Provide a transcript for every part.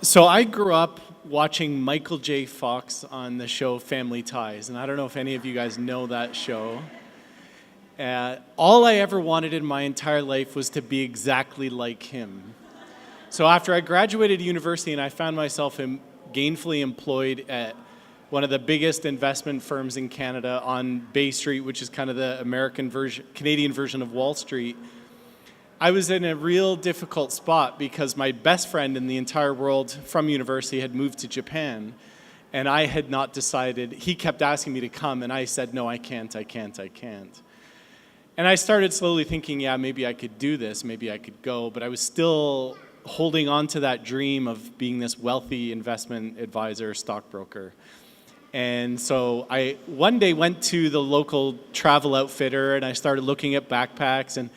So I grew up watching Michael J. Fox on the show Family Ties, and I don't know if any of you guys know that show. All I ever wanted in my entire life was to be exactly like him. So after I graduated university and I found myself gainfully employed at one of the biggest investment firms in Canada on Bay Street, which is kind of the Canadian version of Wall Street, I was in a real difficult spot because my best friend in the entire world from university had moved to Japan, and I had not decided. He kept asking me to come, and I said, no, I can't. And I started slowly thinking, yeah, maybe I could do this, maybe I could go, but I was still holding on to that dream of being this wealthy investment advisor, stockbroker. And so I one day went to the local travel outfitter, and I started looking at backpacks and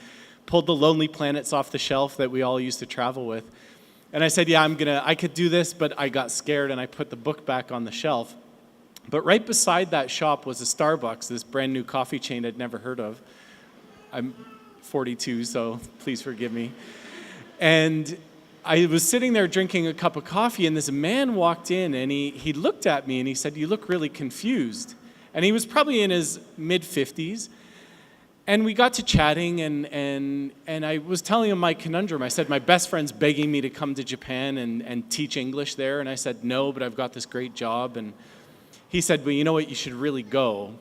pulled the Lonely Planets off the shelf that we all used to travel with. And I said, yeah, I could do this, but I got scared and I put the book back on the shelf. But right beside that shop was a Starbucks, this brand new coffee chain I'd never heard of. I'm 42, so please forgive me. And I was sitting there drinking a cup of coffee, and this man walked in, and he looked at me and he said, you look really confused. And he was probably in his mid-50s. And we got to chatting, and I was telling him my conundrum. I said, my best friend's begging me to come to Japan and teach English there. And I said, no, but I've got this great job. And he said, well, you know what, you should really go.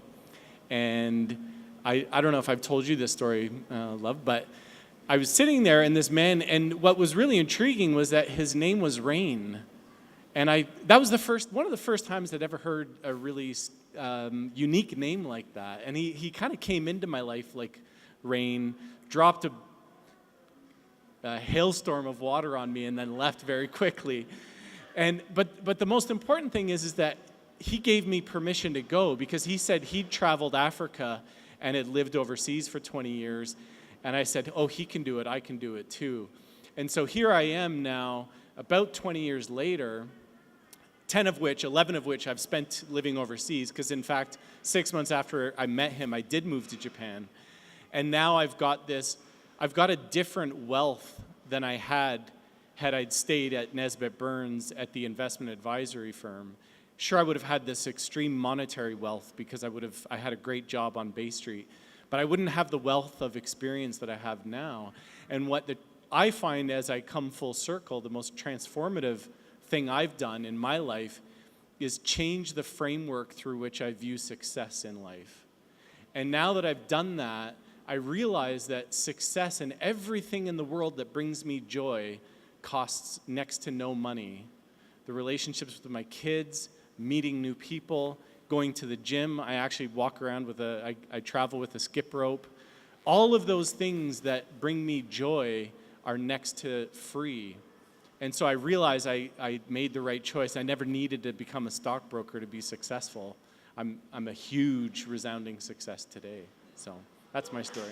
And I don't know if I've told you this story, love, but I was sitting there, and this man, and what was really intriguing was that his name was Rain. And that was one of the first times I'd ever heard a really unique name like that. And he kind of came into my life like rain, dropped a hailstorm of water on me, and then left very quickly. But the most important thing is that he gave me permission to go, because he said he'd traveled Africa and had lived overseas for 20 years. And I said, oh, he can do it, I can do it too. And so here I am now, about 20 years later, 11 of which I've spent living overseas, because in fact, 6 months after I met him, I did move to Japan. And now I've got a different wealth than I had I'd stayed at Nesbitt Burns at the investment advisory firm. Sure, I would have had this extreme monetary wealth because I had a great job on Bay Street, but I wouldn't have the wealth of experience that I have now. And I find as I come full circle, the most transformative thing I've done in my life is change the framework through which I view success in life. And now that I've done that, I realize that success and everything in the world that brings me joy costs next to no money. The relationships with my kids, meeting new people, going to the gym. I actually walk around I travel with a skip rope. All of those things that bring me joy are next to free. And so I realized I made the right choice. I never needed to become a stockbroker to be successful. I'm a huge, resounding success today. So that's my story.